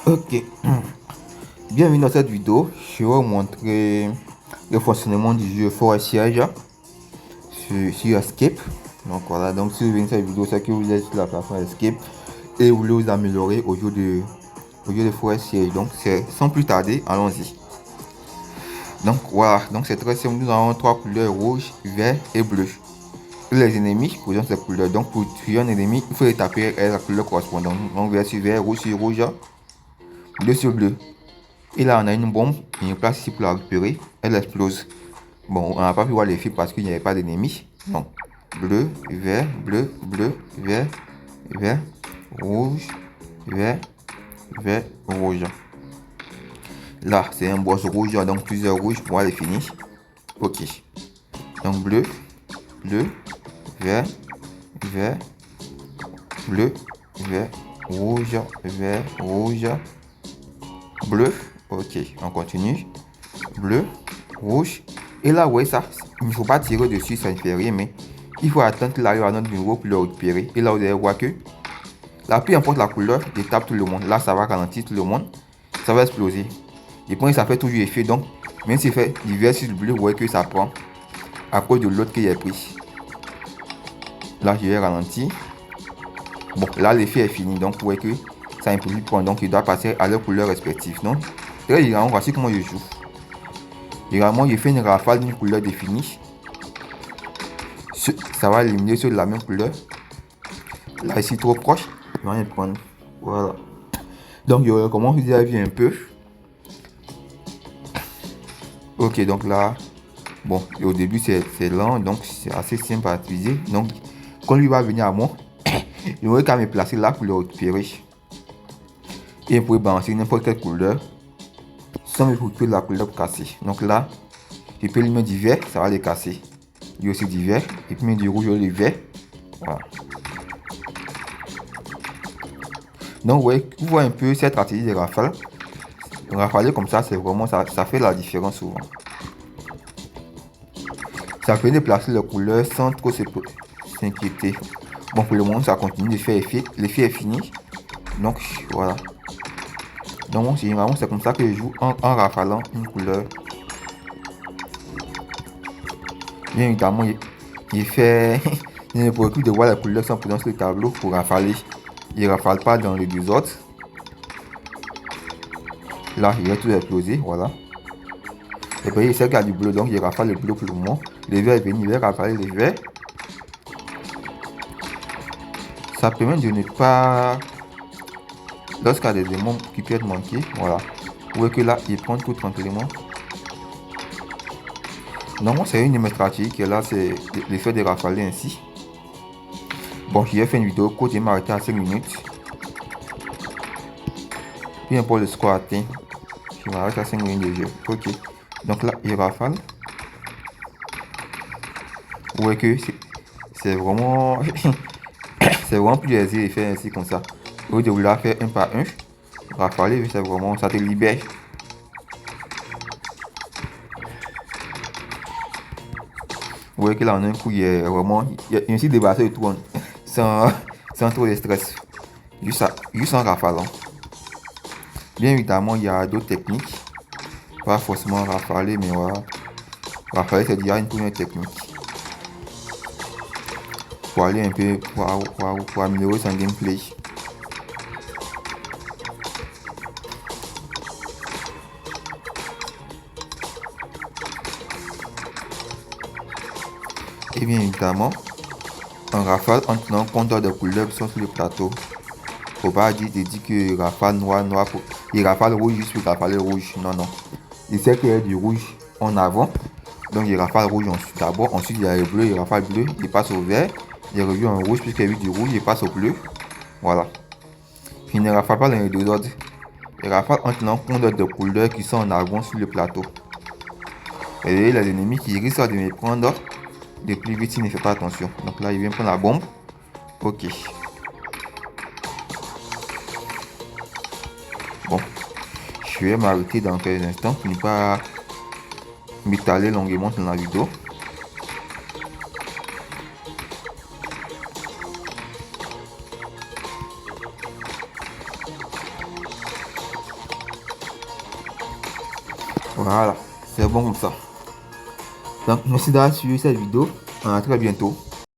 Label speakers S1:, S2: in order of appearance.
S1: Ok, bienvenue dans cette vidéo. Je vais vous montrer le fonctionnement du jeu Forest Siege sur Escape. Donc voilà, donc si vous venez cette vidéo, c'est que vous êtes sur la plateforme Escape et vous voulez vous améliorer au jeu de Forest Siege. Donc c'est sans plus tarder, allons-y. Donc voilà, donc c'est très simple. Nous avons trois couleurs rouge, vert et bleu. Et les ennemis présentent ces couleurs. Donc pour tuer un ennemi, il faut les taper à la couleur correspondante. Donc vert sur vert, rouge sur rouge, bleu sur bleu. Et là, on a une bombe, une place ici pour la récupérer. Elle explose. Bon, on n'a pas pu voir les fils parce qu'il n'y avait pas d'ennemis. Donc, bleu, vert, vert, vert, rouge, vert, vert, rouge. Là, c'est un boss rouge, donc plusieurs rouges. Bon, elle est finie. Ok. Donc, bleu, vert, vert, bleu, vert, rouge, bleu. Ok, on continue. Bleu, rouge. Et là, ouais, ça, il ne faut pas tirer dessus, ça ne fait rien, mais il faut attendre qu'il arrive à notre niveau pour le récupérer. Et là, vous allez voir que là, peu importe la couleur, il tape tout le monde. Là, ça va ralentir tout le monde. Ça va exploser. Et puis, ça fait toujours effet. Donc, même s'il fait du vert sur le bleu, vous voyez que ça prend à cause de l'autre qu'il a pris. Là, je vais ralentir. Bon, là, l'effet est fini. Donc, vous voyez que ça ne peut plus prendre. Donc, il doit passer à leur couleur respective. Donc, très généralement, voici comment je joue. Généralement, je fais une rafale d'une couleur définie. Ça va éliminer ceux de la même couleur. Là, ici, trop proche, je vais rien prendre. Voilà. Donc, je recommence déjà vu un peu. Ok, donc là, bon, au début, c'est lent, donc c'est assez simple à utiliser. Donc, quand lui va venir à moi, je vais quand même me placer là pour le récupérer. Et pour balancer n'importe quelle couleur, sans me préoccuper de la couleur pour casser. Donc là, je peux lui mettre du vert, ça va les casser. Il y a aussi du vert, et puis mettre du rouge et du vert. Voilà. Donc, ouais, vous voyez un peu cette stratégie de rafale. Rafaler comme ça, c'est vraiment ça fait la différence souvent. Ça permet de placer les couleurs sans trop s'inquiéter. Bon, pour le moment, ça continue de faire effet. L'effet est fini. Donc, voilà. Donc, généralement, c'est comme ça que je joue en rafalant une couleur. Bien évidemment, il fait. Il ne peut plus de voir les couleurs sans présence sur le tableau pour rafaler. Il ne rafale pas dans le désordre. Là, il va tout exploser. Voilà. Et puis, il sait qu'il y a du bleu, donc il rafale le bleu pour le moment. Le vert est venu, il va rafaler le vert. Ça permet de ne pas. Lorsqu'il y a des démons qui peuvent manquer, voilà. Vous voyez que là, il prend tout tranquillement. Normalement, c'est une de mes stratégies qui est là, c'est l'effet de rafaler ainsi. Bon, j'ai fait une vidéo courte, je m'arrêter à 5 minutes. Peu importe le score atteint, je m'arrête à 5 minutes de jeu. Ok. Donc là, il rafale. Vous voyez que c'est vraiment. C'est vraiment plus aisé de faire ainsi comme ça. Au lieu de vouloir faire un par un, rafaler, c'est vraiment. Ça te libère. Vous voyez que là, en un coup, il est vraiment. Il y a aussi débarrassé de tout sans, sans trop de stress. Juste en rafalant. Bien évidemment, il y a d'autres techniques. Pas forcément rafaler, mais voilà. Rafaler, c'est déjà une première technique. Pour aller un peu, pour améliorer son gameplay. Et bien évidemment, en rafale, en tenant compte des couleurs qui sont sur le plateau. Faut pas dire que rafale noir, et rafale rouge juste pour rafaler rouge. Non, non. Il sait qu'il y a du rouge en avant. Donc il rafale rouge d'abord. Ensuite il y a le bleu, il rafale bleu, il passe au vert. Il revient en rouge puisqu'il y a eu du rouge, il passe au bleu. Voilà. Il ne rafale pas dans les deux ordres. Il rafale en tenant compte des couleurs qui sont en avant sur le plateau. Et les ennemis qui risquent de me prendre de plus vite s'il ne fait pas attention. Donc là il vient prendre la bombe. Ok. Bon. Je vais m'arrêter dans quelques instants pour ne pas m'étaler longuement dans la vidéo. Voilà, c'est bon comme ça. Donc merci d'avoir suivi cette vidéo. À très bientôt.